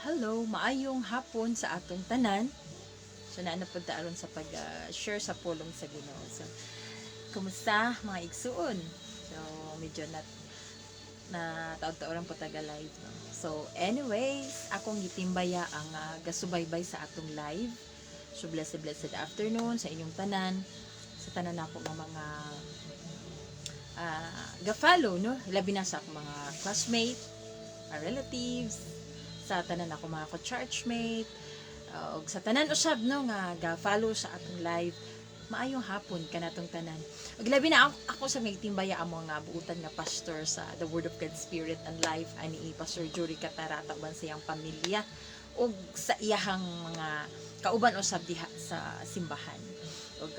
Hello, maayong hapon sa atong tanan. So naana pud ta aron sa pag-share sa pulong sa Ginoo. So kumusta mga igsuon? So medyo na taod-taoran po taga live. No? So anyways, akong gitimbaya ang gasubaybay sa atong live. So blessed afternoon sa inyong tanan. Sa tanan ako ng mga ga-follow, no? Labi na sa akong mga classmate, relatives, sa tanan ako mga ko-churchmate, og sa tanan usab no nga ga-follow sa atong live. Maayong hapon kanatong tanan. Ug labi na ako sa nagtimbaya amo nga buutan nga pastor sa The Word of God Spirit and Life ani Pastor Jory Catarata ban sa iyang pamilya ug sa iyahang mga kauban usab diha sa simbahan. Ug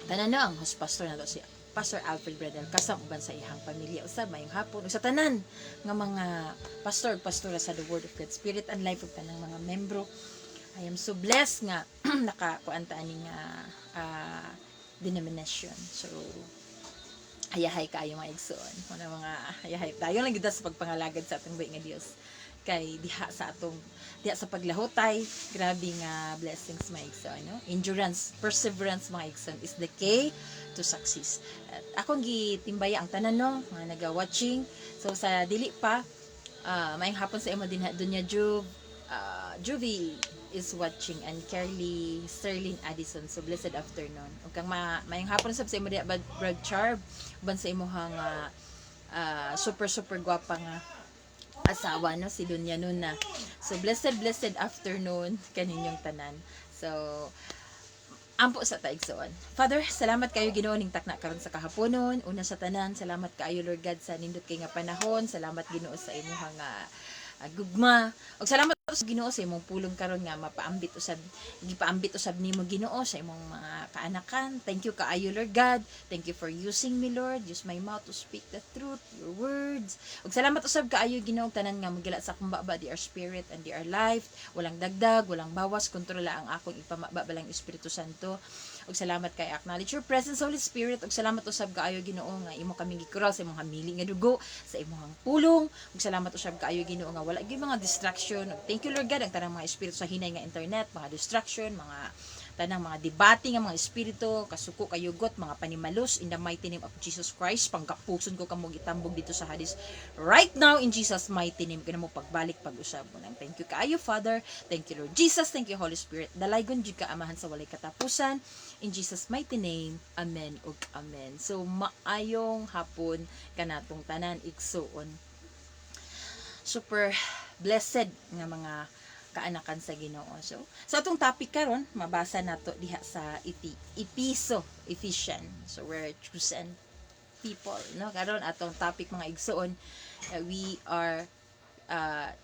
tanan na ang host pastor na si Pastor Alfred Bredel kasam uban sa ihang pamilya usab mayong hapon ug sa tanan nga mga pastora sa The Word of God Spirit and Life ug tanang mga membro. I am so blessed nga nakakuanta ani nga denomination. So hayahay kayo mga igsoon. Mga hayahay tayo lang gid sa pagpangalagad sa atong buhi nga Dios kay diha sa paglahotay, grabe nga blessings mga igsoon, no? Endurance, perseverance mga igsoon is the key to success. At akong gitimbaya ang tanan no, mga naga-watching. So sa dili pa maayong hapon sa imo din Dunya Juvie is watching and Carly Sterling Addison. So blessed afternoon. Ug kang maayong hapon sa imo diha Brad Charb ban sa imong super gwapa nga asawa no si Dunya Nuna. So blessed afternoon kaninyong tanan. So ampo sa taigsoon. Father, salamat kayo Ginoo ning takna karon sa kahaponon. Una sa tanan, salamat kaayo Lord God sa nindot kay nga panahon. Salamat Ginoo sa imong gugma. Ug salamat sa Ginoo sa imong pulong karon nga gipaambit usab nimo Ginoo sa imong mga kaanakan. Thank you kaayo Lord God. Thank you for using me Lord. Use my mouth to speak the truth, your words. Ug salamat usab kaayo Ginoo tanan nga magila sa akong baba di our spirit and di our life. Walang dagdag, walang bawas, kontrola ang akong ipamaba balang Espiritu Santo. Ug salamat kay acknowledge your presence Holy Spirit ug salamat usab kaayo Ginoo nga imo kaming gikural sa imong hamili nga dugo sa imong pulong ug salamat usab kaayo Ginoo nga wala gyud mga distraction. Thank you Lord God ang tanang mga espiritu sa hinay nga internet, mga distraction, mga tanang mga debate nga mga espiritu, kasuko kayugot, mga panimalos in the mighty name of Jesus Christ. Pangkapuson ko kamo gitambog dito sa hadis right now in Jesus mighty name. Kana mo pagbalik pag-usab mo nang thank you kaayo Father. Thank you Lord Jesus. Thank you Holy Spirit. Dalaygon jud ka amahan sa walay katapusan. In Jesus mighty name. Amen ug amen. So maayong hapon kanatong tanan igsuon. Super blessed nga mga kaanakan sa Ginoo. So, sa atong topic karon, mabasa nato diha sa Ephesians. So, we're chosen people, no? Karon atong topic mga igsoon, we are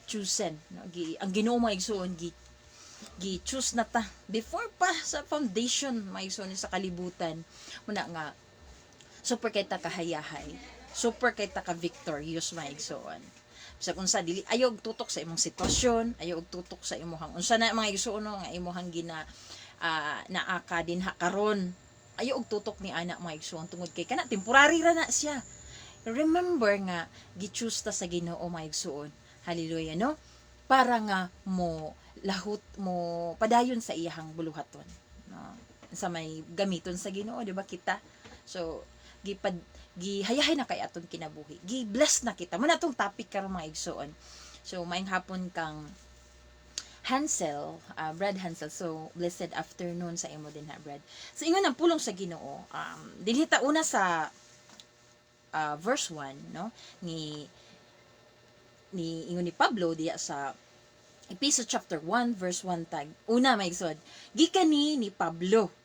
chosen, no? Ang Ginoo mga igsoon gi-choose na ta before pa sa foundation mga igsoon sa kalibutan. Muna nga super kay ta kahayahay, super kay ta ka victorious mga igsoon. Sa unsa dili ayaw tutok sa imong sitwasyon, ayaw tutok sa imong unsa na mga igsuon nga imong naaka dinha karon. Ayaw tutok ni anak mga igsuon tungod kay kana temporary ra na siya. Remember nga gi-choose ta sa Ginoo mga igsuon. Hallelujah no? Para nga mo lahut mo padayon sa iyang buluhaton. No? Sa may gamiton sa Ginoo, di ba kita? So gihayahay na kay aton kinabuhi. Gi-bless na kita. Muna itong topic karon mga igsoon. So, maayong hapon kang Hansel, Brad Hansel. So, blessed afternoon sa imo din ha, Brad. So, ingon ang pulong sa Ginoo. Dinhita una sa verse 1, no? Ni ingon ni Pablo diya sa Ephesians chapter 1 verse 1 tag. Una may isod. Gikan ni Pablo,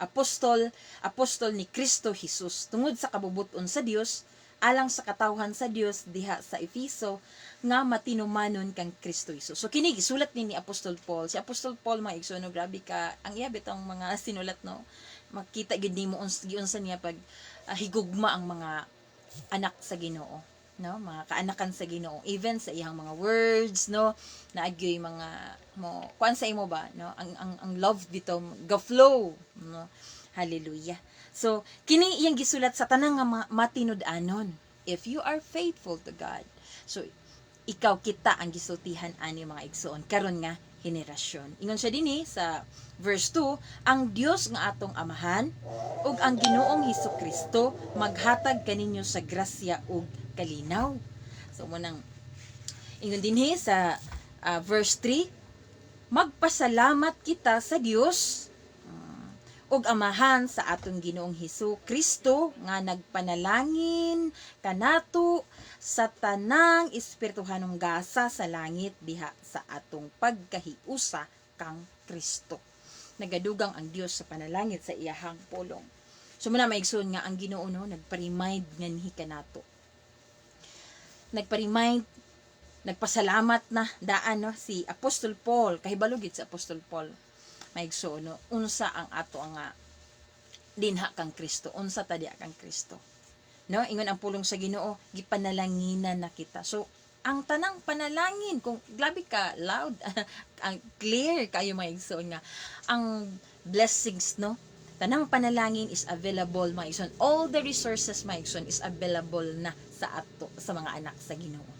apostol ni Kristo Jesus tungod sa kabubuton sa Dios alang sa katawhan sa Dios diha sa Efeso nga matinumanon kang Kristo Jesus. So kini gisulat ni Apostol Paul. Si Apostol Paul mga igsoon, grabe ka ang iya bitang mga sinulat no. Makita gid nimo unsa niya pag higugma ang mga anak sa Ginoo, no? Mga kaanakan sa Ginoo, even sa iyang mga words, no? Naagyoy mga mo kuan sa imo ba, no? Ang love dito go flow, no? Hallelujah. So kini iyang gisulat sa tanang nga matinud-anon. If you are faithful to God. So ikaw kita ang gisultihan ani mga igsoon karon nga henerasyon. Ingon siya dinhi sa verse 2, ang Dios nga atong amahan ug ang Ginoong Hesukristo maghatag kaninyo sa grasya ug kalinaw. So munang ingon dinhi sa verse 3, magpasalamat kita sa Dios ug amahan sa atong Ginoong Hesukristo nga nagpanalangin kanato sa tanang espirituhanong gasa sa langit diha sa atong pagkahiusa kang Kristo. Nagadugang ang Dios sa panalangit sa iyahang pulong. So muna maigsoon nga ang Ginoo no nagpa-remind nganhi kanato. Nagpasalamat na daan no si Apostol Paul, kahibalo gid sa Apostol Paul. Maigsoon no unsa ang ato nga dinha kang Kristo, unsa ta diha kang Kristo. No, ingon ang pulong sa Ginoo, gipanalanginan na kita. So ang tanang panalangin kung grabe ka loud ang clear kayo mga igsoon nga ang blessings no tanang panalangin is available mga igsoon, all the resources mga igsoon is available na sa ato sa mga anak sa Ginoo.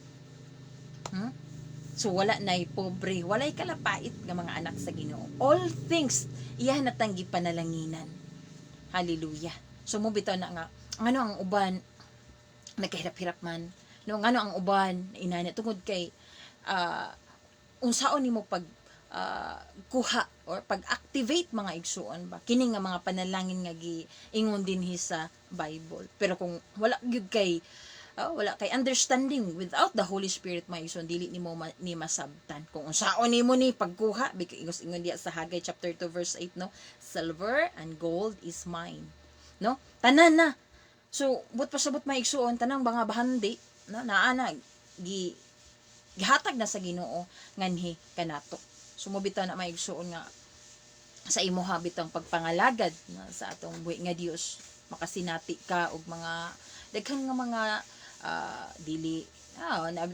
So wala nay pobre, walay kalapait nga mga anak sa Ginoo, all things iya natang gipanalanginan. Hallelujah. So mo bitaw na nga ano ang uban nagkahirap-hirap man no ngano ang uban inana tungod kay unsaon nimo pag kuha or pag-activate mga igsuon ba kini nga mga panalangin nga giingon dinhi sa Bible. Pero kung wala gyud kay wala kay understanding without the Holy Spirit mga igsuon dili nimo ni masabtan kung unsaon nimo ni pagkuha because ingon diya sa Haggai chapter 2 verse 8 no, silver and gold is mine no, tanan na. So but pasabot mga igsuon tanang mga bahandi no naana gihatag na sa Ginoo nganhi kanato. Sumubitaw na may igsuon nga sa imo habitang pagpangalagad na sa atong buhi nga Dios makasinati ka og mga daghan nga mga dili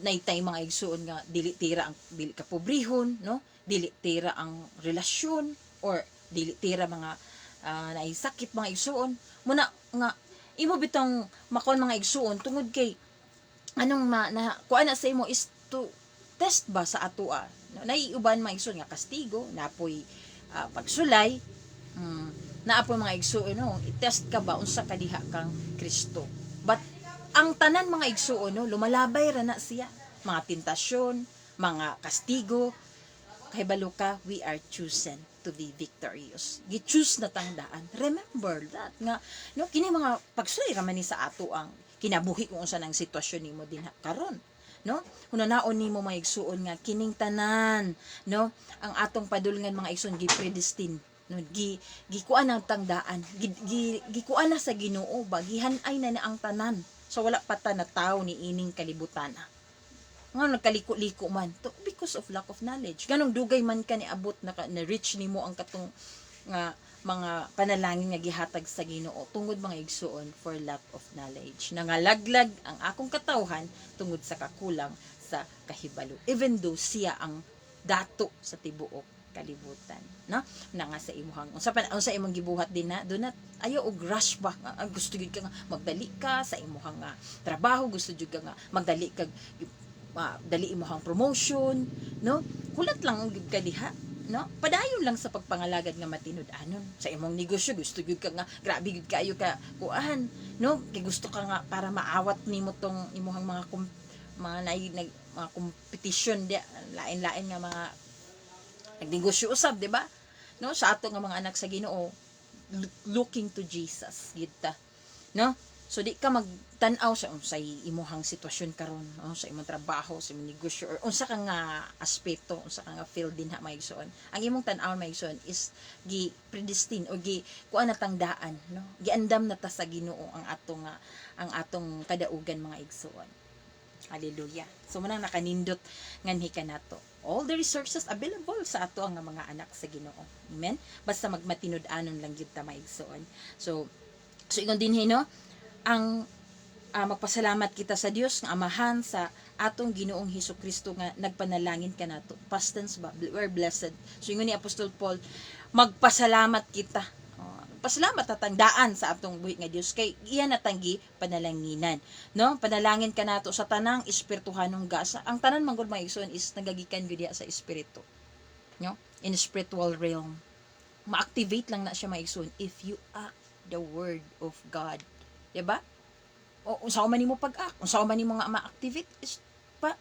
naitay mga igsuon nga dili ka pobrehon no, dili tira ang relasyon or dili tira mga naisakit mga igsuon muna nga imo bitang makon mga igsuon tungod kay anong kuan na sa imo is to test ba sa atoa no? Naiuban mga igsoon nga kastigo napoy pagsulay naapoy mga igsoon no i-test ka ba unsa ka diha kang Kristo. But ang tanan mga igsoon no lumalabay ra na siya mga tentasyon mga kastigo kahibalo ka we are chosen to be victorious. Gi-choose na tangdaan. Remember that nga no kini mga pagsulay ra man ni sa ato ang kinabuhi kung unsa nang sitwasyon nimo dinha karon no hunanaon nimo mga igsuon nga kining tanan no ang atong padulngan mga igsuon gi-predestine no gikuan ang tangdaan gikuan na sa Ginoo ba gihan-ay na ang tanan so wala pa ta na tawo ni ining kalibutan nga nagkaliko-liko man to because of lack of knowledge ganong dugay man ka ni abot na reach nimo ang katong nga mga panalangin nga gihatag sa Ginoo tungod mga igsuon for lack of knowledge nangalaglag ang akong katawhan tungod sa kakulang sa kahibalo even though siya ang dato sa tibuok kalibutan no na nga sa imuhang unsa imong gibuhat din na do not ayo og rush ba gusto gyud ka nga magdali ka sa imuhang trabaho gusto gyud ka nga magdali kag dali imong promotion no kulat lang gyud ka diha no padayon lang sa pagpangalagad nga matinud-anon sa imong negosyo gusto gyud ka nga grabe gyud kayo ka kuan no kay gusto ka nga para maawat nimo tong imong mga mga competition dia lain-lain nga mga nagnegosyo usab di ba no sa ato nga mga anak sa Ginoo looking to Jesus gid ta no. So di ka magtan-aw sa unsay imuhang sitwasyon karon, sa imong trabaho, sa imong negosyo or unsa ka nga aspeto, unsa ka nga field din ha maigsoon. Ang imong tan-aw maigsoon is gi predestine o gi kuan natang daan, no. Giandam na ta sa Ginoo ang atong kadaugan mga igsoon. Hallelujah. So manang nakanindot nganhi kanato. All the resources available sa ato ang mga anak sa Ginoo. Amen. Basta magmatinud-anon lang gyud ta maigsoon. So ingon dinhi no ang magpasalamat kita sa Dios nga amahan sa atong Ginoong Hesukristo nga nagpanalangin kanato. Past tense ba? We're blessed. So ingon ni Apostol Paul, magpasalamat kita. pasalamat tatandaan sa atong buhi nga Dios kay iya natanggi panalanginan, no? Panalangin ka nato sa tanang espirituhanong gasa. Ang tanan man gud mga igsoon is nagagikan gyud diha sa espiritu, no? In spiritual realm. Ma-activate lang na siya mga igsoon if you act the word of God. Diba? O unsa man nimo pag-act, unsa man nimo nga ma-activate is pa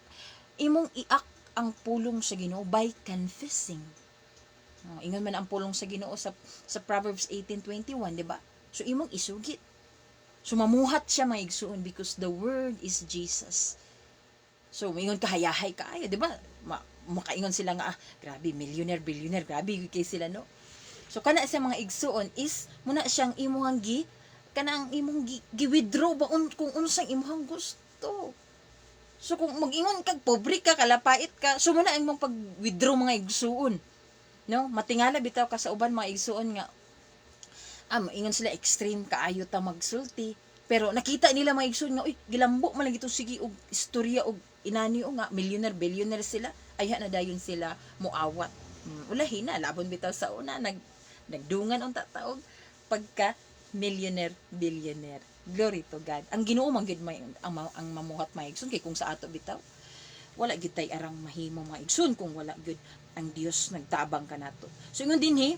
imong i-act ang pulong sa Ginoo by confessing. Ingon man ang pulong sa Ginoo sa Proverbs 18:21, di ba? So imong isugit. So mamuhat siya mga igsoon because the word is Jesus. So ingon ka hayahay kaayo, di ba? Makaingon sila nga grabe millionaire, billionaire, grabe kay sila no. So kana sa mga igsoon is muna siyang imong kanang imong gi-withdraw ba kung unsang imong gusto. So kung mag-ingon kag pobre ka, kalapait ka, so muna imong pag-withdraw mga igsoon. No, matingala bitaw ka sa uban mga igsuon nga ingon sila extreme kaayo ta magsulti, pero nakita nila mga igsuon nga gilambo man lang gito sige og istorya og inani o nga millionaire billionaire sila, ayha na dayon sila muawat. Ulahi na labon bitaw sa una nagdungan unta taog pagka millionaire billionaire. Glory to God. Ang Ginoo man gid may ang mamuhat mga igsoon kay kung sa ato bitaw wala gid tay arang mahimo mga igsoon kung wala gid ang Dios nagtabang kanato. So ingon dinhi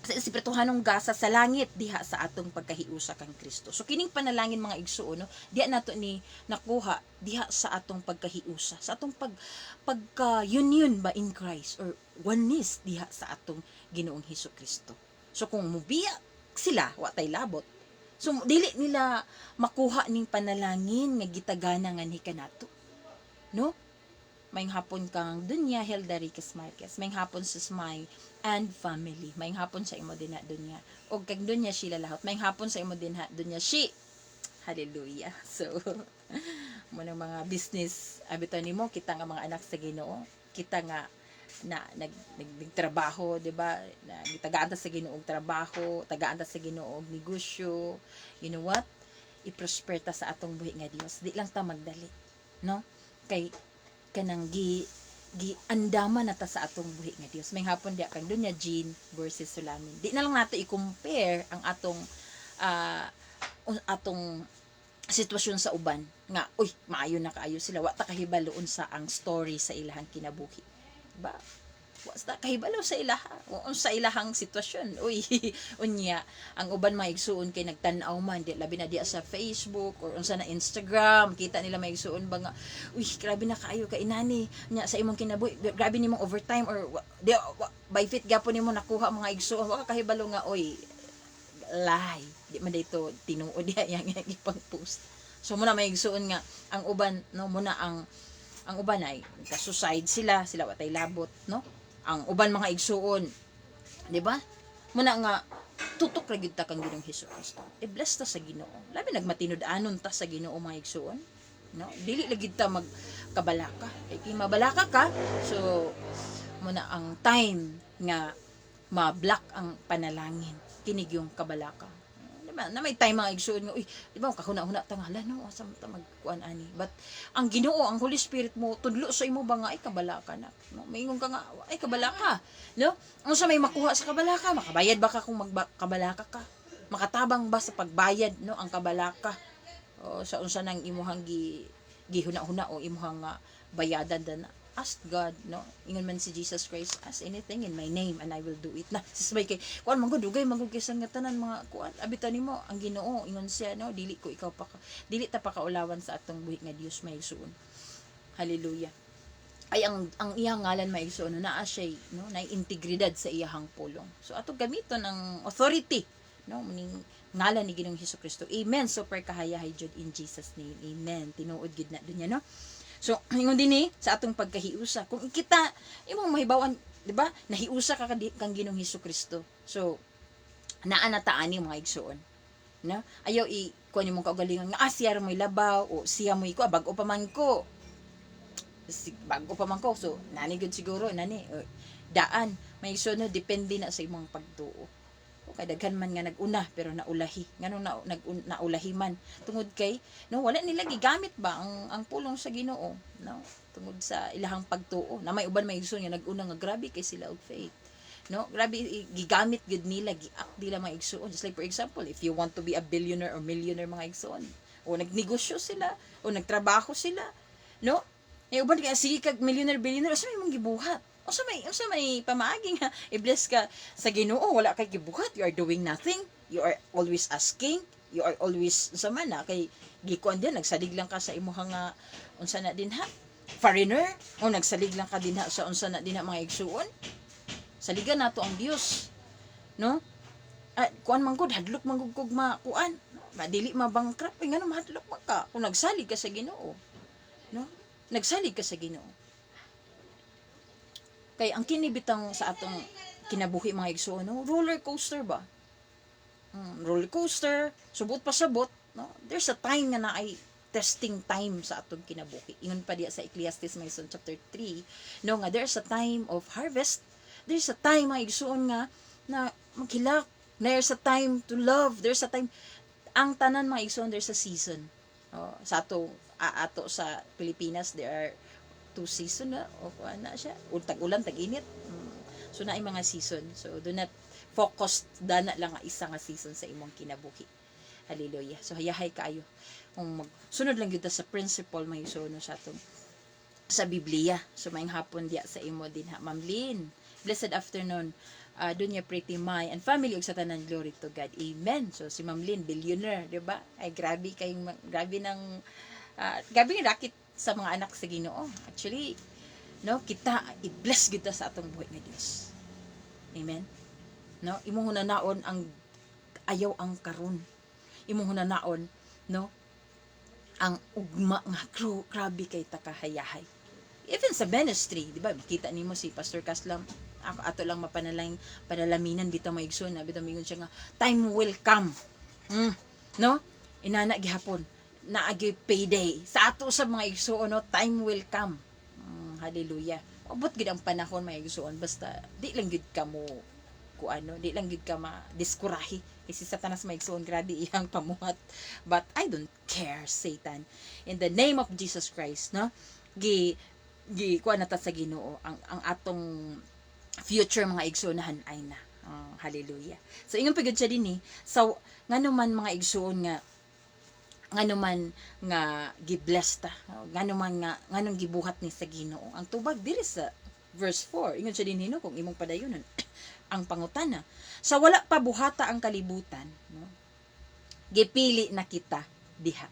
sa espirituhanong gasa sa langit diha sa atong pagkahiusa kang Kristo. So kining panalangin mga igsoon no, diha nato ni nakuha diha sa atong pagkahiusa, sa atong pagka-union ba in Christ or oneness diha sa atong Ginoong Hesukristo. So kung mubiya sila wa tay labot. So dili nila makuha ning panalangin nga gitagana nga ni kanato. No? May hapon kang Dunya Hilda Riquez Marquez, may hapon sa Smay and family, may hapon sa imo din na Dunya og kag Dunya Sheila lahot, may hapon sa imo din ha Dunya She. Hallelujah. So mo nang mga business abito nimo kita nga mga anak sa Ginoo, kita nga nagtrabaho, di ba? Tagaan ta sa Ginoo og trabaho, tagaan ta sa Ginoo og negosyo. You know what? I-prosper ta sa atong buhi nga Dios. Di lang ta magdali, no? Kay kanang andaman na ta sa atong buhi nga Dios. May hapon diya kang Dunya Jean versus Sulamin. Di na lang nato i-compare ang atong sitwasyon sa uban nga maayo na kaayo sila wa ta kahibaloon sa ang story sa ilahang kinabuhi. Ba? Basta kahibalo sa ilaha o sa ilahang sitwasyon. Unya ang uban maigsuon kay nagtan-aw man di labi na diya sa Facebook or unsa na Instagram, kita nila maigsuon ba nga grabe na kaayo kay inani nya sa imong kinabuhi, grabe nimong overtime or by fit gapon nimo nakuha mga igsuon, wa kahibalo nga lie di man dito tinuod diya yang ipang-post. So muna maigsuon nga ang uban no muna ang uban ay ka-suicide sila watay labot no. Ang uban mga igsuon, di ba? Muna nga tutok ra gyud ta kang Ginoong Hesukristo. Bless ta sa Ginoo. Labi nagmatinud-anon ta sa Ginoo mga igsuon, no? Dili lagi ta magkabalaka. Kay mabalaka ka, so muna ang time nga ma-block ang panalangin. Kinig yung kabalaka. Na may time mga igsuon nga di ba kahuna-huna ta nga no asa ta magkuan ani, but ang Ginoo ang Holy Spirit mo tudlo sa imo ba nga ay kabalaka na no, maingon ka nga ay kabalaka no, unsa may makuha sa kabalaka, makabayad ba ka kung magkabalaka ka, makatabang ba sa pagbayad no ang kabalaka o sa unsa nang imuhang gihuna-huna o imuhang bayadan dan ask God, no? Ingon man si Jesus Christ, ask anything in my name and I will do it. Na, sisbay kay, kuan man dugay magud kay sangatanan mga kuan. Abitan nimo ang Ginoo, ingon siya, no? Dili dili ta pa kaulawan sa atong buhi nga Dios maigsuon. Hallelujah. Ay ang iyang ngalan maigsuon naa siya, no? Na integridad sa iyang pulong. So ato gamiton ang authority, no? Muning ngalan ni Ginoong Hesukristo. Amen. Super kahayahay jud in Jesus name. Amen. Tinuod gid na dunya, no? So, ingon din sa atong pagkahiusa. Kung kita, imong mahibawan, di ba? Nahiusa ka kang Ginoong Hesukristo. So, naa na taani mga igsuon. No? Ayaw kuan imong kaugalingon nga siya mo labaw o siya mo bago pa man ko. So, nani gud siguro nani daan may igsuon no depende na sa imong pagtuo. Kay daghan man nga naguna pero naulahi nganong naulahi man tungod kay no wala nila gigamit ba ang pulong sa Ginoo no tungod sa ilahang pagtuo na may uban may igsoon nga naguna nga grabe kay sila og faith no, grabe gigamit gud nila, giact nila mga igsuon. Just like for example, if you want to be a billionaire or millionaire mga igsuon, o nagnegosyo sila, o nagtrabaho sila, no, uban kaya sige kag millionaire billionaire, asa may mong gibuhat, unsa may pamaagi nga i-bless ka sa Ginoo, wala kay gibuhat, you are doing nothing, you are always asking, you are always unsa man na kay gikuan din, nagsalig lang ka sa imuhang unsa na din ha, foreigner, o nagsalig lang ka din ha sa unsa na din ha mga igsuon. Saligan nato ang Dios, no? At kuan man gud, hadlok man gud kog makuan, madili mabangkrap, ngano mahadlok man ka kung nagsalig ka sa Ginoo, no? Nagsalig ka sa Ginoo. Kay ang kinibitang sa atong kinabuhi mga igsuon, no? Roller coaster ba? Roller coaster, subot pa sabot, no? There's a time nga na ay testing time sa atong kinabuhi. Ingon pa diya sa Ecclesiastes chapter 3, no, nga there's a time of harvest, there's a time mga igsuon nga na maghilak, there's a time to love, there's a time, ang tanan mga igsuon, there's a season. Sa ato sa Pilipinas, there are 2 season na, o na siya, tag-ulan, tag-init. So na mga season. So do not focus dana lang nga isa nga season sa imong kinabuhi. Hallelujah. So hayahay kaayo kung sunod lang gyud sa principle may igsuon sa atong sa Biblia. So maayong hapon diya sa imo din ha, Ma'am Lynn. Blessed afternoon, Dunya Pretty Mai and family ug sa tanan, glory to God. Amen. So si Ma'am Lynn, billionaire, di ba? Ay grabe ng rakit sa mga anak sa Ginoo. Actually, no, kita i-bless kita sa atong buhay nga Dios. Amen. No, imong hunanaon ang ayaw ang karon. Imong hunanaon, no, ang ugma nga grabe kay takahayahay. Even sa ministry, di ba? Makita nimo si Pastor Kaslam, ako ato lang panalaminan bitaw maigsoon na bitaw mingon siya nga time will come. No? Inana gihapon naagi payday sa ato sa mga igsoon, no, time will come. Hallelujah. Abot gid ang panahon mga igsoon, basta di lang gid ka mo kuano, di lang gid ka ma-diskurahi. Kasi Satanas mga igsoon, grabe iyang pamuhat. But I don't care, Satan. In the name of Jesus Christ, no? Kuan nata sa Ginoo ang atong future mga igsuonahan ay na. Hallelujah. So ingon pagud siya dinhi, so ngano man mga igsuon nga ngano man nga gibless ta, ngano man nga nganong gibuhat ni sa Ginoo. Ang tubag diri sa verse 4, ingon siya dinhi, no, kung imong padayonon ang pangutana, sa wala pa buhata ang kalibutan, no, gipili na kita diha.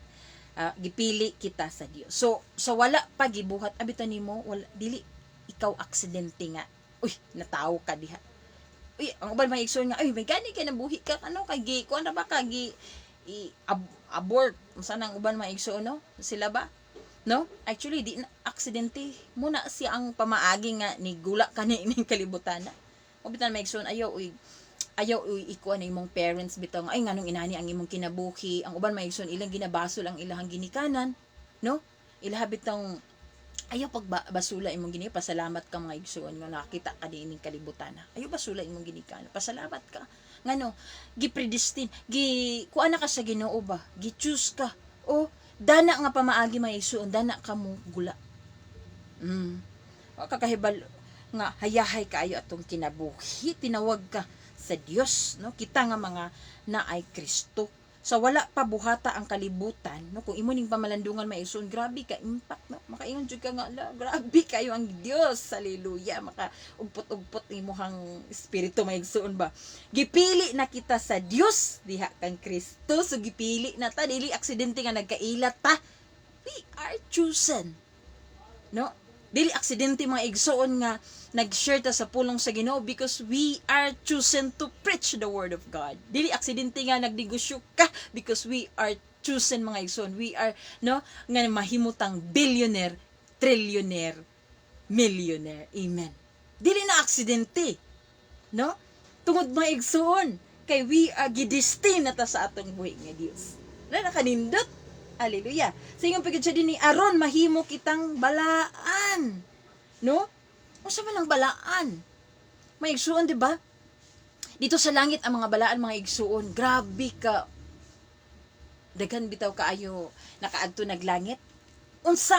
Gipili kita sa Dios. So wala pa gibuhat abitan nimo, wala dili ikaw aksidente nga. Uy, natawo ka diha. Uy, ang uban may igsoon nga, ay may gani kay nabuhi ka ano kay kuan ra ba ka abort. Unsa nang uban may igsoon, no? Sila ba? No? Actually di na aksidente muna siya ang pamaagi nga ni gula kani ning kalibutan. Abitan may igsoon, ayaw ikuan na imong parents bitaw ay nganong inani ang imong kinabuhi. Ang uban maigsoon ilang ginabasol ang ilahang ginikanan, no? Ilaha bitang ayaw pagbasula imong gini, pasalamat ka mga igsoon nga nakita ka diining kalibutan. Ayaw basula imong ginikanan, pasalamat ka. Ngano, gipredestin, kuan na ka sa Ginoo ba? Gi-choose ka. O dana nga pamaagi mga igsoon, dana ka mo gula. Kakahibal nga hayahay kaayo atong kinabuhi, tinawag ka sa Dios, no, kita nga mga naay Kristo. Sa wala pa buhata ang kalibutan, no, kung imo ning pamalandungan maigsoon, grabe ka impact, no, makaingon jud ka nga grabe kayo ang Dios, hallelujah, maka ugpot imong espiritu maigsoon ba. Gipili na kita sa Dios diha kang Kristo, so gipili na ta, dili aksidente nga nagkailat ta. We are chosen, no, dili aksidente mga igsoon nga nag-share ta sa pulong sa Ginoo, because we are chosen to preach the word of God. Dili aksidente nga nagnegosyo ka, because we are chosen mga igsoon. We are, no, nga mahimutang billionaire, trillionaire, millionaire. Amen. Dili na aksidente, no? Tungod mga igsoon, kay we are gidestin na ta sa atong buhi nga Dios. Na nakanindot. Hallelujah. Sa ingong pagod siya din ni aron mahimo kitang balaan, no? Unsa man ang balaan? May igsuon, di ba? Dito sa langit ang mga balaan, mga igsuon, grabe ka. Daghan bitaw kaayo nakaadto naglangit. Unsa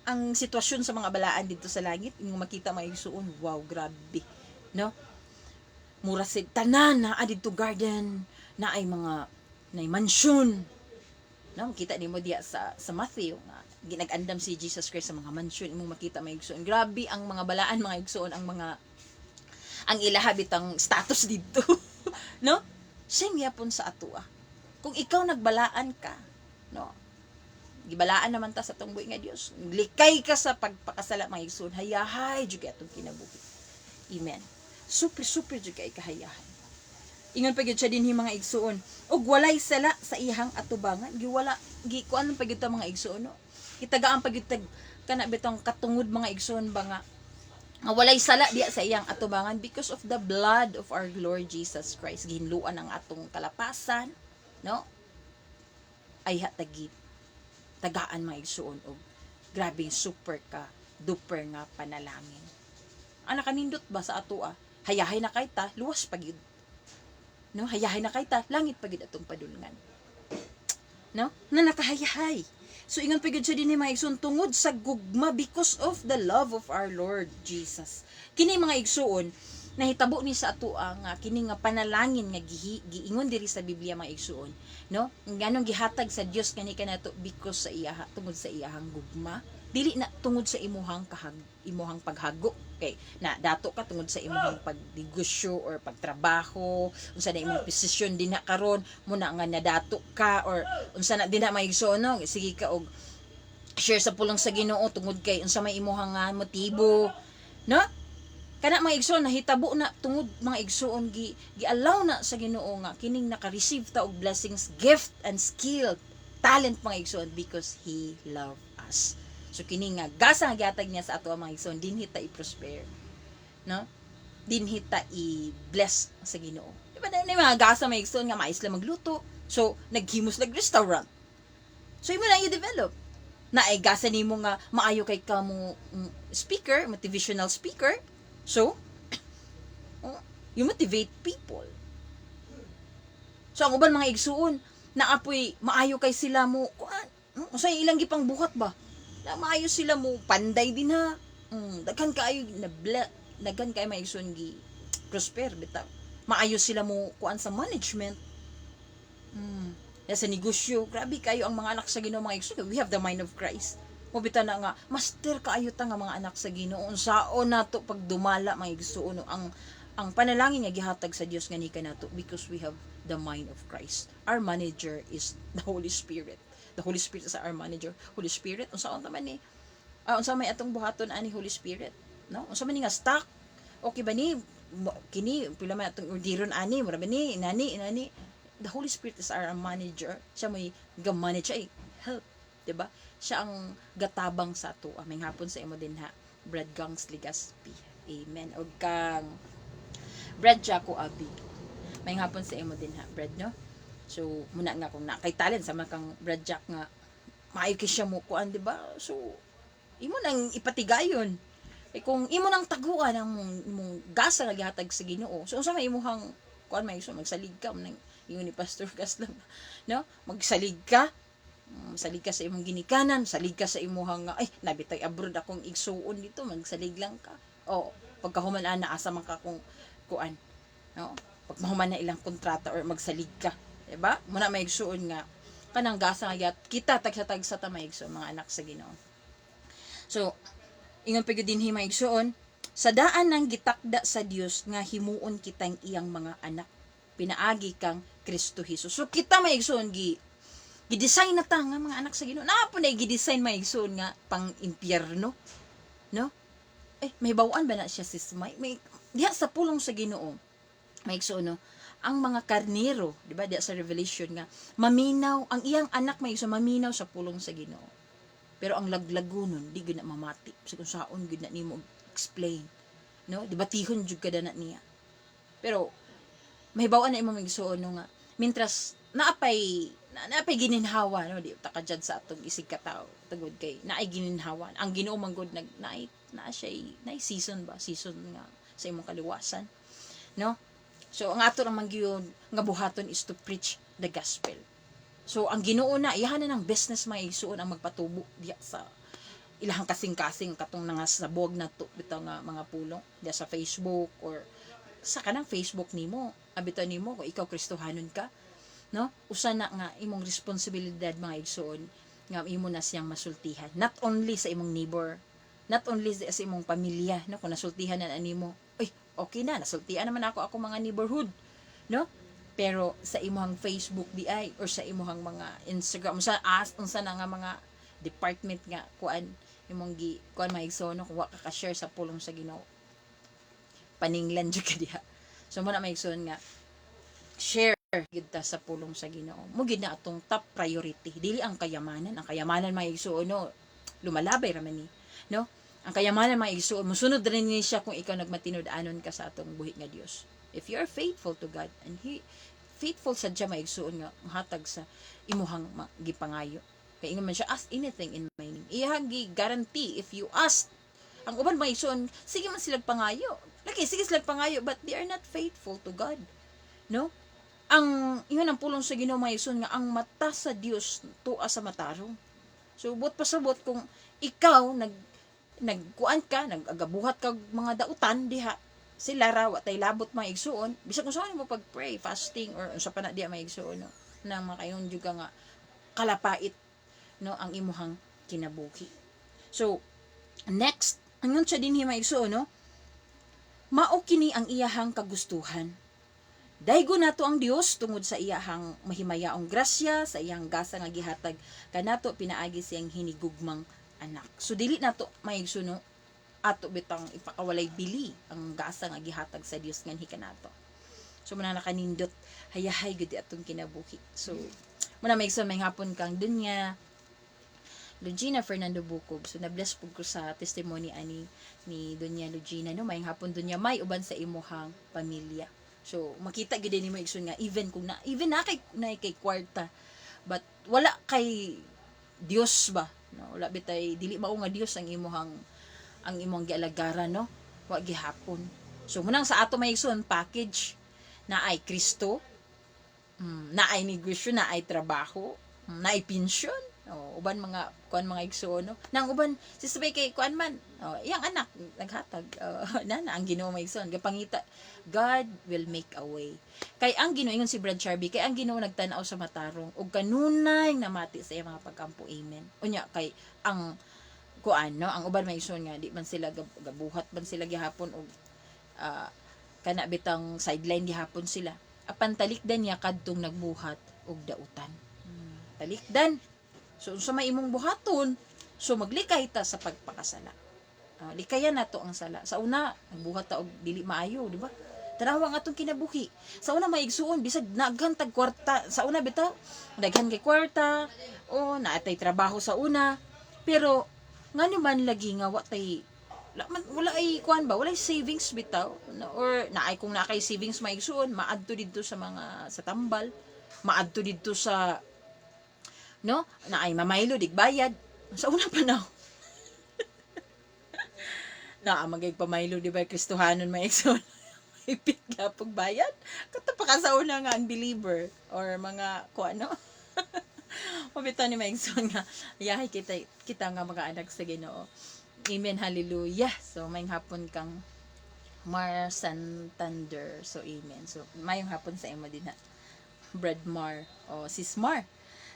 ang sitwasyon sa mga balaan dito sa langit? Inyong makita mga igsuon, wow, grabe, no? mura sid tanan na didto garden na ay mga na mansion. No, kita nimo diya sa Matthew nga ginag-andam si Jesus Christ sa mga mansion imong makita may igsoon. Grabe ang mga balaan mga igsoon ang ilaha bitang status dito. No? Same yapon sa ato Kung ikaw nagbalaan ka, no? Gibalaan naman ta sa tong buhi nga Dios. Likay ka sa pagpakasala mga igsoon, hayahay jud kay atong kinabuhi. Amen. Super jud kay kahayahan. Ingon pa gyud siya dinhi mga igsoon. Og walay sala sa ihang atubangan, kuan pa gyud ta mga igsoon no. Kitagaan pa gyud kana bitong katungod mga igsoon ba nga walay sala diya sa iyang atubangan because of the blood of our Lord Jesus Christ. Ginluan ang atong kalapasan, no? Ay hatagi tagaan mga igsoon og grabing super ka duper nga panalangin. Ana kanindot ba sa ato hayahay na kay ta luwas pa gyud. No, hayahay na kay ta langit pa gyud atong padulngan. No? Na nakahayahay. So ingon pa gyud siya dinhi mga igsoon tungod sa gugma because of the love of our Lord Jesus. Kini mga igsoon nahitabo ni sa ato nga kini nga panalangin nga giingon diri sa Biblia mga igsoon, no? Nganong gihatag sa Dios kani kanato because sa iya tungod sa iyahang gugma, dili na tungod sa imuhang imuhang paghago kay na dato ka tungod sa imuhang pagdigosyo or pagtrabaho unsa na imong posisyon dinha karon muna nga nadato ka or unsa na dinha may igsoon no sige ka og share sa pulong sa Ginoo tungod kay unsa may imuhang motibo no kana mga igsoon nahitabo na tungod mga igsoon gi-allow na sa Ginoo nga kining naka-receive ta og blessings gift and skill talent mga igsoon because He love us. So kini nga gasa nga gihatag niya sa ato mga igsoon dinhi ta i-prosper. No? Dinhi ta i-bless sa Ginoo. Di ba na mga gasa mga igsoon nga mais lang magluto. So naghimos restaurant. So imo na i-develop. Na ay gasa nimo nga maayo kay kamo speaker, motivational speaker. So you motivate people. So ang uban mga igsoon naapoy maayo kay sila mo kuan. Usa ilang gipang buhat ba? Na maayo sila mo panday din ha. Daghan kaayo daghan kay may igsoon gi prosper bitaw. Maayo sila mo kuan sa management. Sa negosyo, grabe kayo ang mga anak sa Ginoo mga igsoon. We have the mind of Christ. Mo bitaw na nga master kaayo ta nga mga anak sa Ginoo. Unsaon nato pag dumala mga igsoon ang panalangin nga gihatag sa Dios ngani kanato because we have the mind of Christ. Our manager is the Holy Spirit. The Holy Spirit is our manager. Holy Spirit, unsaon ta man ni? Unsa may atong buhaton ani Holy Spirit, no? Unsa man ni nga stock? Okay ba ni kini pila man atong ordiron ani, mura ba ni nani? The Holy Spirit is our manager. Siya may ga-manage ay help, 'di ba? Siya ang gatabang sa ato. May hapon sa imo din ha. Bread Gangs Ligaspi. Amen. Og kang Bread Jaco Abi. May hapon sa imo din ha. Bread no? So, muna nga kung kay talent sa kang Brad Jack nga maayo kay siya mo kuan, di ba? So, imo nang ipatigayon. Kung imo nang taguan ang imong gasa nga gihatag sa Ginoo. So, unsa may imuhang kuan may magsalig ka nang ingon ni Pastor Gas lang, no? Magsalig ka. Salig ka sa imong ginikanan, salig ka sa imuhang ay nabitay abroad akong igsuon dito, magsalig lang ka. O, pagkahuman ana asa man ka kung kuan, no? Pag mahuman na ilang kontrata or magsalig ka. Diba? Muna may igsuon nga kanang gasa nga kita tag sa ta maigsoon mga anak sa Ginoo. So ingon pa gyud dinhi maigsoon sa daan ng gitakda sa Dios nga himuon kitang iyang mga anak pinaagi kang Kristo Hesus. So kita maigsoon gi-design na ta nga mga anak sa Ginoo. Na po na gi-design maigsoon nga pang impyerno, no? May bawaan ba na siya sis? May diha sa pulong sa Ginoo. Maigsoon no? Ang mga karnero, di ba, sa Revelation nga, maminaw, ang iyang anak may isa maminaw sa pulong sa Ginoo. Pero ang laglagunon, di gud na mamati. Kasi kung saon gud na nimo explain. No? Di ba, tihon jud kada na niya. Pero, mahibawaan na imong igsuon no nga, mintras, naapay gininhawa, no? Di ta jud sa atong isig katao, tagod kay, naay gininhawa. Ang Ginoo manggod, na season ba? Season nga sa imong kaliwasan. No? So, ang ato naman gyud nga buhaton is to preach the gospel. So, ang Ginoo na, iyahan na ng business mga igsuon ang magpatubo diya sa ilahang kasing-kasing katong nga sa buwag na to, bitaw nga mga pulong, diya sa Facebook or sa kanang Facebook nimo, abitan nimo kung ikaw Kristohanon ka, no? Usa na nga imong responsibilidad mga igsoon nga imo na siyang masultihan. Not only sa imong neighbor, not only sa imong pamilya, no? Kung nasultihan na nimo, oy, okay na, nasultihan naman ako mga neighborhood, no? Pero sa imong Facebook di ay or sa imong mga Instagram unsa na nga mga department nga kuan imong gi kuan mga igsoon, no? Kung wa ka share sa pulong sa Ginoo, paninglan jud ka diha. So mo na may igsoon nga share gid ta sa pulong sa Ginoo. Mo gid na atong top priority. Dili ang kayamanan. Ang kayamanan mga igsoon, no, lumalabay ra man ni, no? Ang kayamanan mga igsoon, musunod rin ni siya kung ikaw nagmatinud-anon ka sa atong buhi nga Dios. If you are faithful to God and He faithful sa Diya mga igsoon nga hatag sa imuhang gipangayo. Kay ingon man siya, ask anything in my name. Iyang gi guarantee if you ask. Ang uban mga igsoon, sige man sila pangayo. Lagi sige sila pangayo but they are not faithful to God. No? Ang ingon ang pulong sa Ginoo mga igsoon nga ang mata sa Dios tuwa sa matarong. So but pasabot kung ikaw nagkuan ka, nagagabuhat ka mga dautan diha, sila ra wa tay labot mga igsoon, bisag kung saan mo pag-pray, fasting or unsa pa na diha mga igsoon, no? Nang makaingon jud nga kalapait, no, ang imuhang kinabuhi. So next, angon siya dinhi mga igsoon, no? Mao kini ang iyahang kagustuhan. Daygo nato ang Dios tungod sa iyahang mahimayaong grasya, sa iyang gasa nga gihatag kanato pinaagi siyang hinigugmang anak. So dili nato maigsuno ato bitang ipakawalay bili ang gasa nga gihatag sa Dios nganhi kanato. So muna nakanindot hayahay gud atong kinabuhi. So muna maigsuno may hapon kang dunya Lugina Fernando Bukob. So na-bless pud ko sa testimony ani ni Dunya Lugina, no, may hapon dunya may uban sa imuhang pamilya. So makita gid ni mo igsoon nga even na kay kwarta but wala kay Dios ba, no, wala bitay dili mao nga Dios ang imong gialagaran, no, wa gihapon. So munang sa ato may igsoon package na ay Kristo, na ay negosyo, na ay trabaho, na ay pensyon, uban mga kuan mga igsoon, no, nang uban sisabay kay kuan man, iyang anak naghatag, nana ang Ginoo may igsoon gapangita God will make a way. Kay ang Ginoo ingon si Brad Charby, kay ang Ginoo nagtan-aw sa matarong ug kanunay namati sa iyang mga pagkampo, amen. Unya kay ang kuan, no, ang uban may igsoon nga di man sila gabuhat man sila gihapon og kana bitang sideline gihapon sila. Apan talikdan niya kadtong nagbuhat og dautan. Talikdan. So unsa may imong buhaton? So maglikay ta sa pagpakasala. Likayan nato ang sala. Sa una, nagbuhat ta og dili maayo, di ba? Tanawa nga atong kinabuhi. Sa una may igsuon bisag naghan tag kwarta. Sa una bitaw, daghan kay kwarta, o naatay trabaho sa una. Pero ngano man lagi nga wala ay kuan ba, wala ay savings bitaw, or naay kung naakay savings may igsuon, maadto didto sa mga sa tambal, maadto didto sa, no, naay mamaylo digbayad. Sa una pa na magay pamaylo di ba Kristohanon may igsoon. Ipit nga pagbayad. Kato pa ka sa una nga unbeliever or mga kuano. Mabitaw ni maigsoon nga yahay kita nga mga anak sa Ginoo. Amen, hallelujah. So may hapon kang Mar Santander. So amen. So mayong hapon sa imo din ha. Brad Mar o Sis Mar.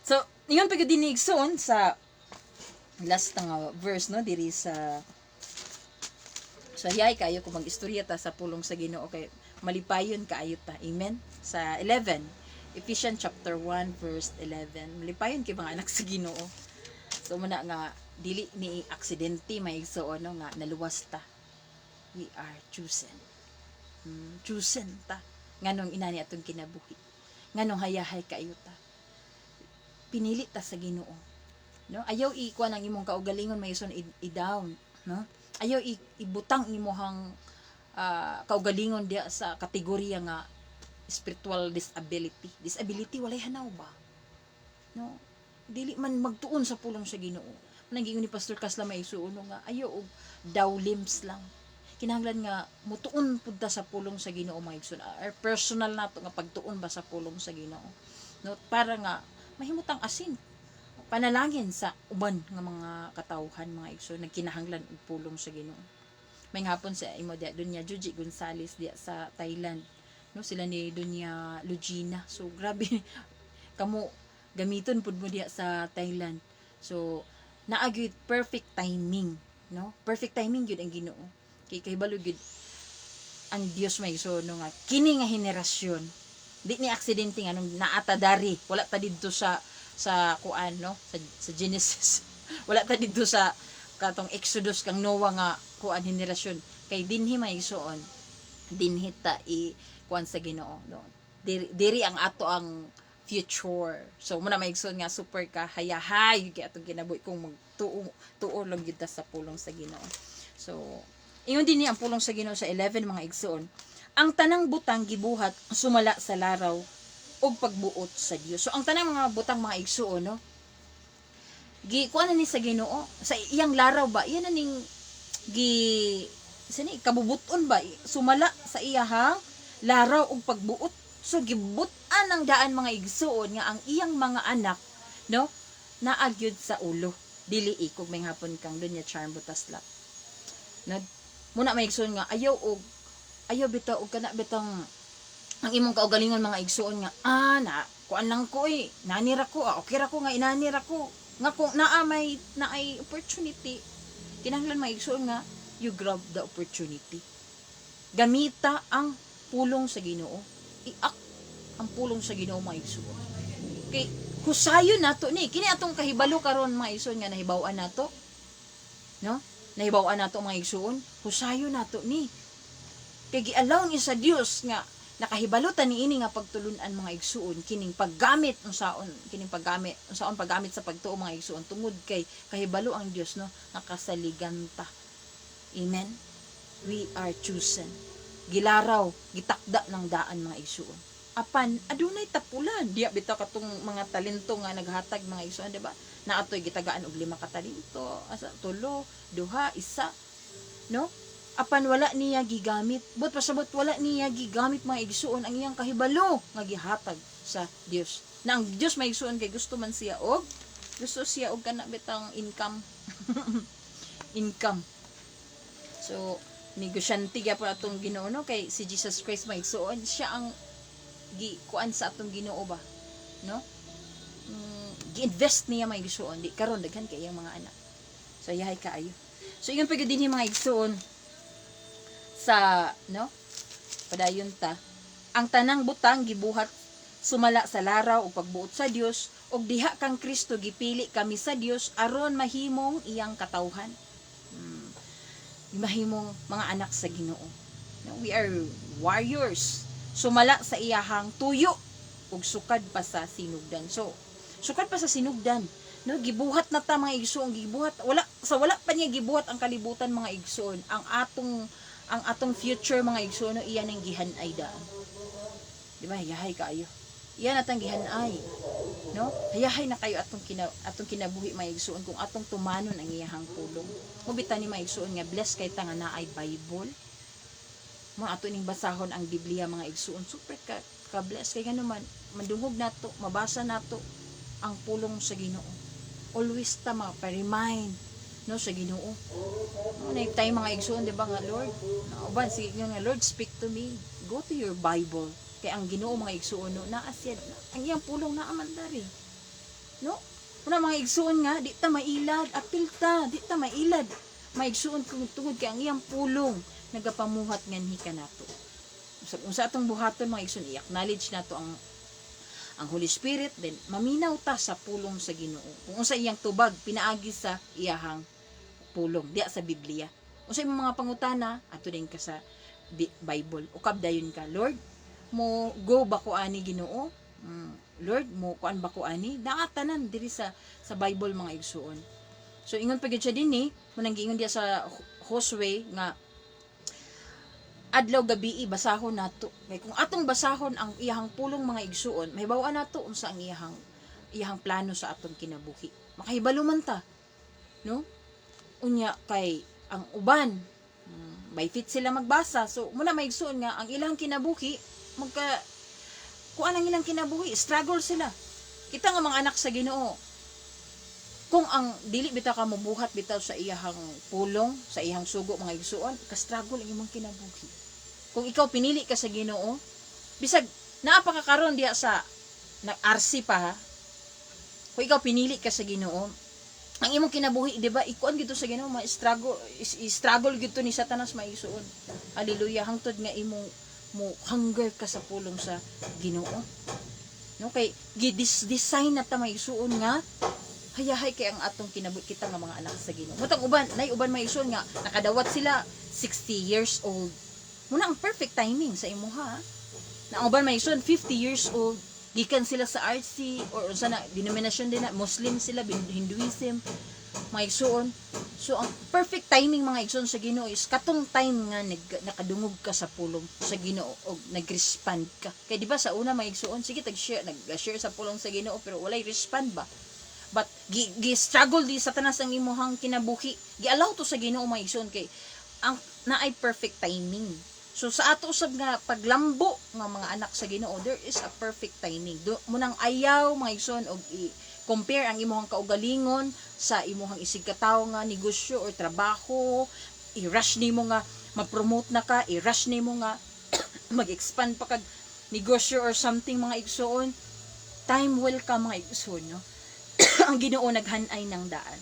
So ingon pag din igsoon sa last nga verse, no, diri sa hiyay kayo kung mag-istorya ta sa pulong sa Ginoo kay malipayon kaayo ta. Amen. Sa 11, Ephesians chapter 1 verse 11. Malipayon kay mga anak sa Ginoo. So muna nga dili ni aksidente may igsoon, no, nga naluwas ta. We are chosen. Chosen ta. Nganong inani atong kinabuhi. Nganong hayahay kaayo ta. Pinili ta sa Ginoo. No? Ayaw ikuan ang imong kaugalingon may ison i-down, no? Ayaw ibutang imuhang kaugalingon dia sa kategorya nga spiritual disability. Disability walay hanaw ba? No? Dili man magtuon sa pulong sa Ginoo. Nanggingon ni Pastor Kasla may suuno nga ayaw og daw limbs lang. Kinahanglan nga mutuon pud ta sa pulong sa Ginoo mga igsoon. Personal nato nga pagtuon ba sa pulong sa Ginoo. No? Para nga mahimutang asin panalangin sa uban nga mga katawhan mga igsoon nagkinahanglan og pulong sa Ginoo. may hapon sa imo dia dunya Juji Gonzales dia sa Thailand, no, sila ni Dunya Lugina. So grabe kamo gamiton pud mo diha sa Thailand. So naagid perfect timing, no, perfect timing gyud ang Ginoo kay kahibalo gyud ang Dios may so no nga kini nga henerasyon di ni aksidente nga nung naata dari wala ta didto sa kuan, no, sa Genesis wala ta didto sa katong Exodus kang Noah nga kuan henerasyon kay dinhi may suon dinhi ta i kuan sa Ginoo, no, diri ang ato ang future. So muna maigsoon nga super ka hayahay kay atong kinabuhi kung magtuo lang gyud ta sa pulong sa Ginoo. So ingon din ni ang pulong sa Ginoo sa 11 mga igsoon. Ang tanang butang gibuhat sumala sa laraw ug pagbuot sa Dios. So ang tanang mga butang mga igsoon, no, kuan na ni sa Ginoo sa iyang laraw ba iyan na ning sini kabubuton ba sumala sa iyahang laraw ug pagbuot. So gibutan ang daan mga igsuon nga ang iyang mga anak, no, naagyud sa ulo dili ikog may hapon kang Dunya Charm Butaslap, no, muna may igsuon nga ayaw bitaw og kana bitang ang imong kaugalingon mga igsuon nga na kuan lang ko nanira ko okay ra ko nga inanira ko nga kung naay opportunity kinahanglan mga igsuon nga you grab the opportunity, gamita ang pulong sa Ginoo, iak ang pulong sa Ginoo mga igsoon kay husayon nato ni kini atong kahibalo karon mga igsoon nga nahibaw-an nato, no, nahibaw-an nato mga igsoon husayon nato ni kay giallow ni sa Dios nga nakahibalo ta niini nga pagtulunan mga igsuon kining paggamit unsaon paggamit sa pagtuo mga igsuon tungod kay kahibalo ang Dios, no, nakasaliganta. Amen. We are chosen, gilaraw gitakda ng daan mga igsuon apan adunay tapulan diya bitaw katong mga talento nga naghatag mga igsuon, di ba, na atoy gitagaan og 5 ka talento asa 3 2 1, no, apan wala niya gigamit but pasabot wala niya gigamit mga igsuon ang iyang kahibalo nga gihatag sa Dios na ang Dios may igsuon kay gusto siya og kana bitang income income. So negosyante gyapon atong Ginoo, no, kay si Jesus Christ may igsuon siya ang kuan sa atong Ginoo ba, no, gi-invest niya may igsuon di karon daghan kay iyang mga anak. So yahay kaayo. So ingon pagud dinhi mga igsuon sa, no, padayon ta ang tanang butang gibuhat sumala sa laraw ug pagbuot sa Dios ug diha kang Kristo gipili kami sa Dios aron mahimong iyang katawhan, mahimong mga anak sa Ginoo, no, we are warriors sumala sa iyahang tuyo ug sukad pa sa sinugdan. So sukad pa sa sinugdan, no, gibuhat na ta mga igsoon gibuhat wala pa niya gibuhat ang kalibutan mga igsoon ang atong future mga igsoon, no, iyan ang gihan-ay daan, di ba, yahay kaayo iyan atang gihan-ay, no, hayahay na kayo atong kinabuhi mga igsoon kung atong tumanon ang iyahang pulong. Mubita ni mga igsoon nga bless kay ta nga naay Bible, mo ato ning basahon ang Biblia mga igsoon super ka bless kay ganuman mandungog nato mabasa nato ang pulong sa Ginoo, always ta pa-remind, no, sa Ginoo, no, na tay mga igsoon, di ba nga Lord uban sige nga Lord speak to me, go to your Bible kay ang Ginoo mga igsoon, no, naasyad ang iyang pulong na amandari, no, una mga igsoon nga di ta mailad apil ta di ta mailad mga igsoon kung tungod kay ang iyang pulong nagapamuhat nganhi kanato. Kung sa atong buhaton mga igsoon i-acknowledge nato ang Holy Spirit, then maminaw ta sa pulong sa Ginoo kung unsa iyang tubag pinaagi sa iyahang pulong diya sa Biblia. Unsa imong mga pangutana ato din ka sa Bible, ukab dayon ka, Lord mo go ba ko ani Ginoo, Lord mo kuan ba ko ani, daatanan diri sa Bible mga igsoon. So ingon pagid siya dinhi munang giingon diya sa Josue nga adlaw gabi basahon nato kay kung atong basahon ang iyahang pulong mga igsuon mahibaw-an nato unsa ang iyahang plano sa atong kinabuhi, makahibalo man ta, no, unya kay ang uban may fit sila magbasa, so muna may igsuon nga ang ilang kinabuhi kuan ang ilang kinabuhi struggle sila. Kita nga mga anak sa Ginoo kung ang dili bitaw ka mobuhat bitaw sa iyahang pulong, sa iyahang sugo mga igsuon, ka-struggle ang imong kinabuhi. Kung ikaw pinili ka sa Ginoo, bisag naa pa ka karon diha sa nag-RC pa ha. Kung ikaw pinili ka sa Ginoo, ang imong kinabuhi, di ba? Ikuan gito sa Ginoo, struggle gito ni Satanas maigsuon. Hallelujah, hangtod nga imong mo hunger ka sa pulong sa Ginoo. No kay design na ta maigsuon nga hayahay kay ang atong kinabuhi kita nga mga anak sa Ginoo. Mutang uban, nay uban maigsuon nga nakadawat sila 60 years old. Muna ang perfect timing sa imuha. Na uban maigsuon 50 years old, gikan sila sa RC or sa na denominasyon din na Muslim sila, Hinduism, mga igsoon. So ang perfect timing mga igsoon sa Ginoo is katong time nga nakadungog ka sa pulong sa Ginoo o nag-respond ka. Kay di ba sa una mga igsoon, sige nag-share sa pulong sa Ginoo pero walay respond ba? But struggle di Satanas ang imong kinabuhi. Gi-allow to sa Ginoo mga igsoon kay ang naay perfect timing. So sa ato usab nga paglambo nga mga anak sa Ginoo, there is a perfect timing. Munang ayaw mga igsoon og i-compare ang imong kaugalingon sa imong isig katawo nga negosyo or trabaho, i-rush nimo nga ma-promote na ka, i-rush nimo nga mag-expand pa kag negosyo or something mga igsoon. Time will come mga igsoon, no? Ang Ginoo naghanay ng daan.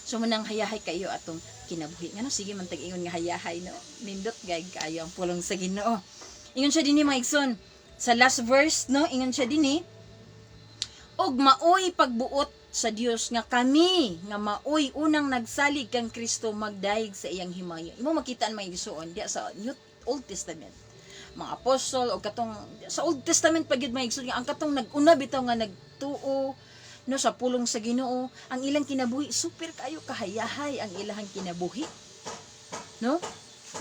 So munang hayahay kayo atong kinabuhi. Ngano sige man tag-ingon nga hayahay, no? Nindot gay kayo ang pulong sa Ginoo. Ingon siya dinhi mga igsoon. Sa last verse, no, ingon siya dinhi, og maoy pagbuot sa Dios nga kami nga maoy unang nagsalig kang Kristo magdayeg sa iyang himaya. Imo makita mga igsoon diya sa Old Testament. Mga apostol o katong sa Old Testament pa gyud mga igsoon nga ang katong nag-una bitaw nga nagtuo no sa pulong sa Ginoo, ang ilang kinabuhi super kayo kahayahay ang ilang kinabuhi, no?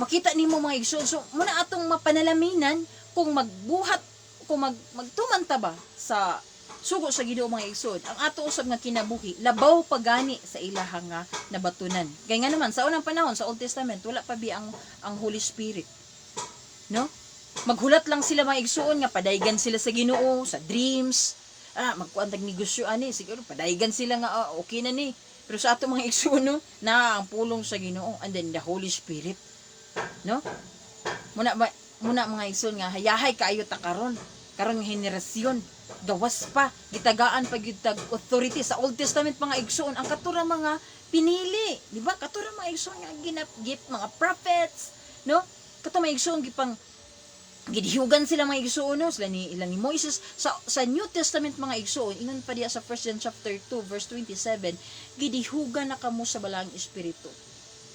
Makita nimo mga igsoon. So muna atong mapanalaminan kung magbuhat, kung magtumanta ba sa sugo sa Ginoo mga igsoon, ang ato usab nga kinabuhi labaw pagani sa ilahang nga nabatunan. Kay nga naman sa unang panahon sa Old Testament wala pa bi ang Holy Spirit, no? Maghulat lang sila mga igsoon nga padaygan sila sa Ginoo sa dreams. Magkuantag negosyo ani, siguro padaygan sila nga okay na ni. Pero sa ato mga igsoon, no, na ang pulong sa Ginoo and then the Holy Spirit, no? Muna mga igsoon nga hayahay kaayo ta karon nga henerasyon gawas pa gitagaan pa gyud tag authority sa Old Testament mga igsoon ang katura mga pinili, di ba? Katura mga igsoon nga ginapgip mga prophets, no? Kato mga igsoon gipang gidihugan sila mga igsoon, no? Sila ni Moises sa New Testament mga igsoon, ingon pa diya sa 1 John chapter 2 verse 27, gidihugan na kamo sa balaang espiritu.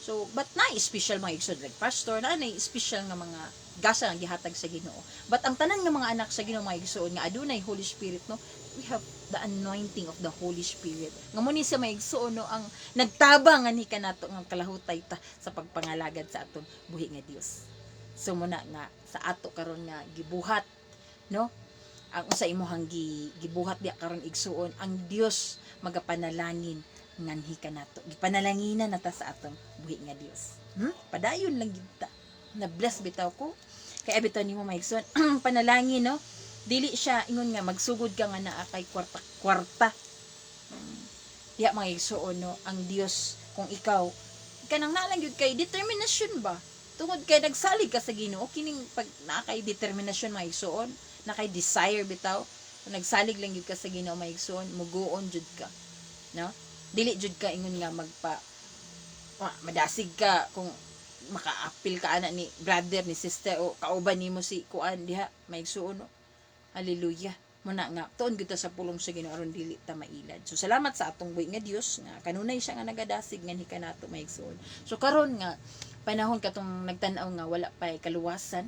So but na special mga igsoon like pastor na special nga mga gasa nga gihatag sa Ginoo. But ang tanan nga mga anak sa Ginoo mga igsoon nga adunay Holy Spirit, no, we have the anointing of the Holy Spirit. Nga mo ni sa mga igsoon, no, ang nagtabang ani kanato nga kalahutay ta sa pagpangalagad sa atong buhi nga Dios. So muna nga sa ato karon nga gibuhat, no, ang usa imuhang gibuhat diya karon igsuon, ang Dios magapanalangin nganhi kanato, gipanalangina nata sa atong buhi nga Dios. Padayon lang gid ta, na bless bitaw ko kay bitaw nimo maigsuon panalangin, no, dili siya ingon nga magsugod ka nga naa kay kwarta. Diya maigsuon, no, ang Dios kung ikaw kanang nalang gyud kay determinasyon ba tungod kay nagsalig ka sa Ginoo, kining pag nakay determinasyon maigsuon, nakay desire bitaw, nagsalig lang gyud ka sa Ginoo maigsuon, muguon jud ka, no? Dili jud ka ingon nga madasig ka kung maka-appeal ka ana ni brother ni sister o kauban nimo si kuan diha maigsuon, no? Hallelujah. Muna nga tuon gyud ta sa pulong sa Ginoo aron dili ta mailad. So salamat sa atong buhi nga Dios nga kanunay siya nga nagadasig nganhi kanato maigsuon. So karon nga panahon katong nagtan-aw nga wala pa kaluwasan,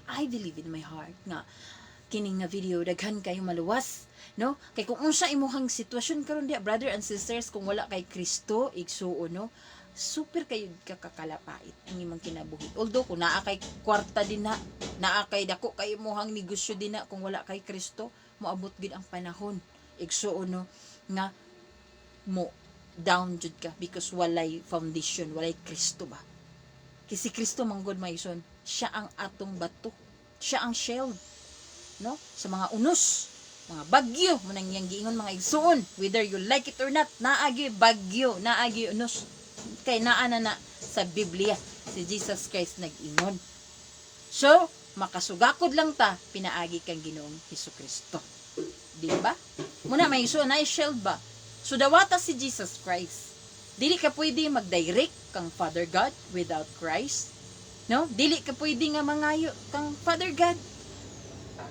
I believe in my heart nga kining nga video daghan kayo maluwas, no? Kay kung unsa imuhang sitwasyon karon dia brother and sisters, kung wala kay Kristo igsuon, no, super kayo kakalapait ang imong kinabuhi. Although kung naa kay kwarta din na, naa kay dako kay imuhang negosyo din na, kung wala kay Kristo moabot gid ang panahon igsuon, no, nga mo down jud ka because walay foundation, walay Kristo ba. Kasi Kristo manggod maison, siya ang atong bato, siya ang shield, no, sa mga unos, mga bagyo mo nang iyang giingon mga igsuon, whether you like it or not, naagi bagyo, naagi unos kay naa na sa Biblia si Jesus Christ nag-ingon. So makasugakod lang ta pinaagi kang Ginoong Hesukristo, di ba? Muna may igsuon na shield ba, so dawata si Jesus Christ. Dili ka pwede mag-direct kang Father God without Christ. No? Dili ka pwede nga mangayo kang Father God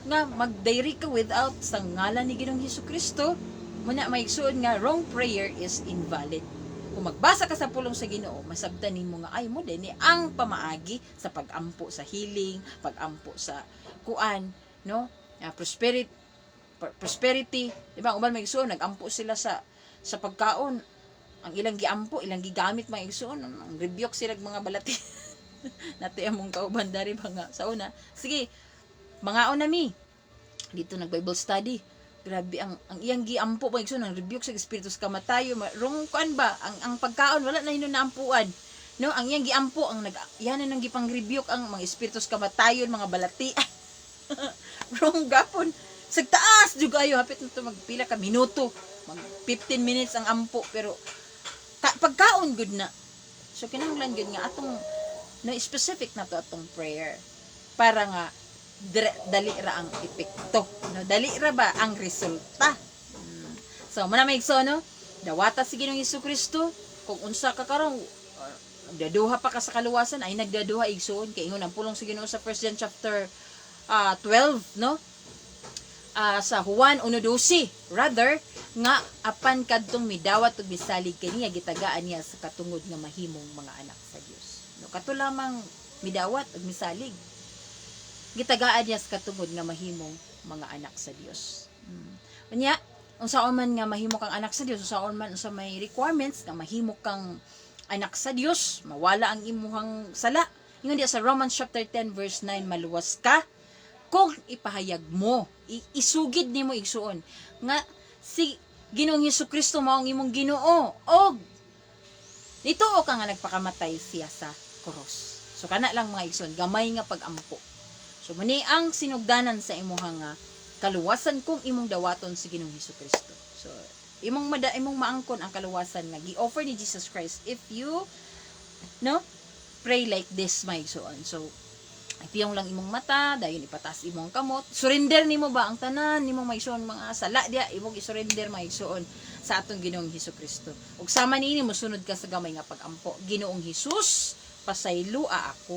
nga mag-direct ka without sa ngalan ni Ginoong Hesukristo. Muna maigsuon nga wrong prayer is invalid. Kung magbasa ka sa pulong sa Ginoo, masabtan nimo nga ay mo din ang pamaagi sa pag-ampo sa healing, pag-ampo sa kuan, no? Prosperity, di ba? Uban maigsuon nag-ampo sila sa pagkaon. Ang ilang giampo, ilang gigamit mga igsoon, ang rebuke sila mga balati. Nati among kauban dari ba nga sa una. Sige, mga mi. Dito nag-Bible study. Grabe ang iyang giampo mga igsoon, ang rebuke sa espiritu sa kamatayo. Rong kuan ba? Ang pagkaon wala na hinon naampuan. No, ang iyang giampo ang yan nang gipang rebuke ang mga espiritu sa kamatayon, mga balati. Rong gapon. Sagtaas jud ayo hapit nito magpila ka minuto. Mag 15 minutes ang ampo pero pagkaon good na. So kinahanglan good nga atong no specific na to atong prayer para nga dali ra ang epekto, no, dali ra ba ang resulta. So muna may igso, no, dawata si Ginoong Hesukristo kung unsa ka karon nagdaduha pa ka sa kaluwasan ay nagdaduha igsoon kay ingon ang pulong sa Ginoo sa 1 John chapter 12, no, sa Juan 1:12, rather nga apan kadtong midawat ug misalig kaniya gitagaan niya sa katungod nga mahimong mga anak sa Dios. No, kato lamang midawat ug misalig gitagaan niya sa katungod nga mahimong mga anak sa Dios. Unya, unsaon man nga mahimo kang anak sa Dios, unsaon man unsa may requirements nga mahimo kang anak sa Dios, mawala ang imuhang sala. Ingon diya sa Romans chapter 10 verse 9, maluwas ka kung ipahayag mo, isugid nimo igsuon nga si Ginoong Hesukristo mao ang imong Ginoo og dituo ka nga nagpakamatay siya sa krus. So kana lang mga igsoon, gamay nga pag-ampo. So muni ang sinugdanan sa imuhang kaluwasan kung imong dawaton si Ginoong Hesukristo. So imong maangkon ang kaluwasan nga gi-offer ni Jesus Christ if you no pray like this my igsoon. So ipiyong lang imong mata, dayon ipatas imong kamot. Surrender nimo ba ang tanan nimong maigsoon mga sala dia, imong i-surrender maigsoon sa atong Ginoong Hesukristo. Ug sama niini mosunod ka sa gamay nga pag-ampo. Ginoong Hesus, pasaylua ako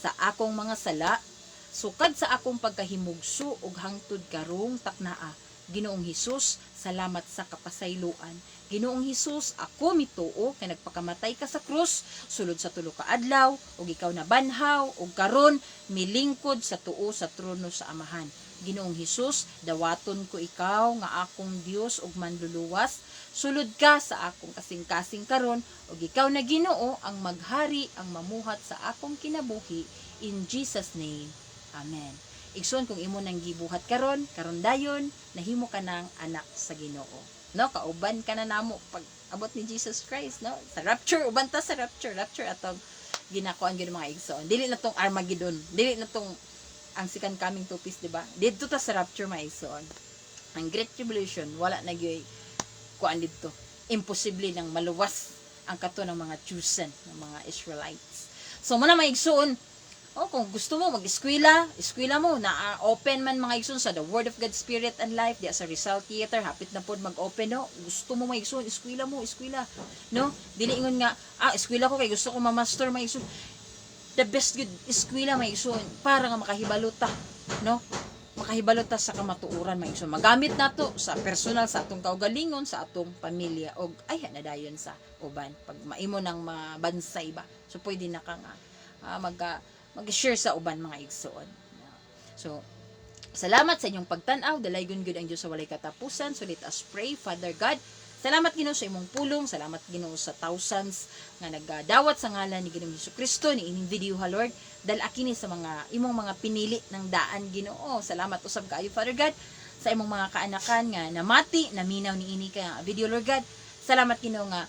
sa akong mga sala, sukad sa akong pagkahimugso ug hangtod karong taknaa. Ginoong Hesus, salamat sa kapasayloan. Ginoong Hesus, ako mituo kay nagpakamatay ka sa krus sulod sa tulo ka adlaw ug ikaw nabanhaw ug karon milingkod sa tuo sa trono sa Amahan. Ginoong Hesus, dawaton ko ikaw nga akong Dios ug manluluwas. Sulod ka sa akong kasing-kasing karon ug ikaw na Ginoo ang maghari ang mamuhat sa akong kinabuhi in Jesus name. Amen. Igsoon kung imo nang gibuhat karon dayon nahimo ka ng anak sa Ginoo. No, kauban ka na namo pag abot ni Jesus Christ, no? Sa rapture, uban ta sa rapture atong ginakuan gyud mga igsoon. Dili na tong Armageddon, dili na tong ang second coming to peace, di ba? Dito ta sa rapture mga igsoon. Ang Great Tribulation, wala na gyud kuan dito. Imposible nang maluwas ang kato ng mga chosen, ng mga Israelites. So muna mga igsoon, kung gusto mo mag-eskwela mo na open man mga igsoon sa The Word of God Spirit and Life diya sa Rizal Theater, hapit na pod mag-open, no. Gusto mo mga igsoon, eskwela no. Dili ingon nga eskwela ko kay gusto ko ma-master mga igsoon. The best good eskwela mga igsoon para nga makahibalota, no. Makahibalota sa kamatuoran mga igsoon. Magamit nato sa personal sa atong kaugalingon sa atong pamilya og ay nadayon sa uban pag maimo nang mabansay ba. So pwede na ka nga mag-share sa uban mga igsoon. So, salamat sa inyong pagtanaw. Dalaygon gyud ang Dios sa walay katapusan. So let us pray. Father God, salamat Ginoo sa imong pulong. Salamat Ginoo sa thousands nga nagdawat sa ngalan ni Ginoong Hesukristo ni ining video ha Lord. Dala kini sa mga imong mga pinili ng daan Ginoo. Salamat usab kaayo Father God sa imong mga kaanakan nga namati, naminaw ni ini ka video Lord God. Salamat Ginoo nga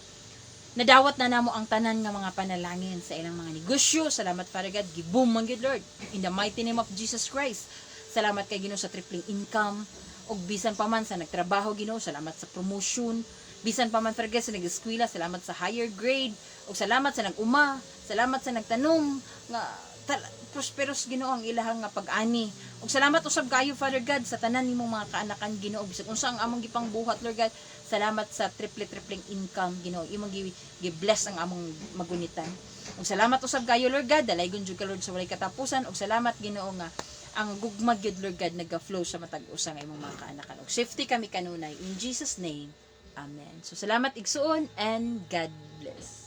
nadawat na namo ang tanan nga mga panalangin sa ilang mga negosyo. Salamat Father God, giboom man gyud Lord in the mighty name of Jesus Christ. Salamat kay Ginoo sa tripling income og bisan pa man sa nagtrabaho Ginoo, salamat sa promotion, bisan pa man Father God sa nag-eskwela, salamat sa higher grade, og salamat sa nag-uma, salamat sa nagtanom nga prosperous Ginoo ang ilahang nga pag-ani. Ug salamat usab kayo Father God sa tanan nimong mga kaanakan Ginoo, bisag unsa ang among gipang buhat Lord God. Salamat sa triple income Ginoo. Imong gi-bless ang among magunitan. Ug salamat usab kayo Lord God, dalaygon jud ka Lord sa walay katapusan. Ug salamat Ginoo nga ang gugmag yun Lord God naga-flow sa matag usa nga imong mga kaanakan. Ug safety kami kanunay in Jesus name. Amen. So salamat igsuon and God bless.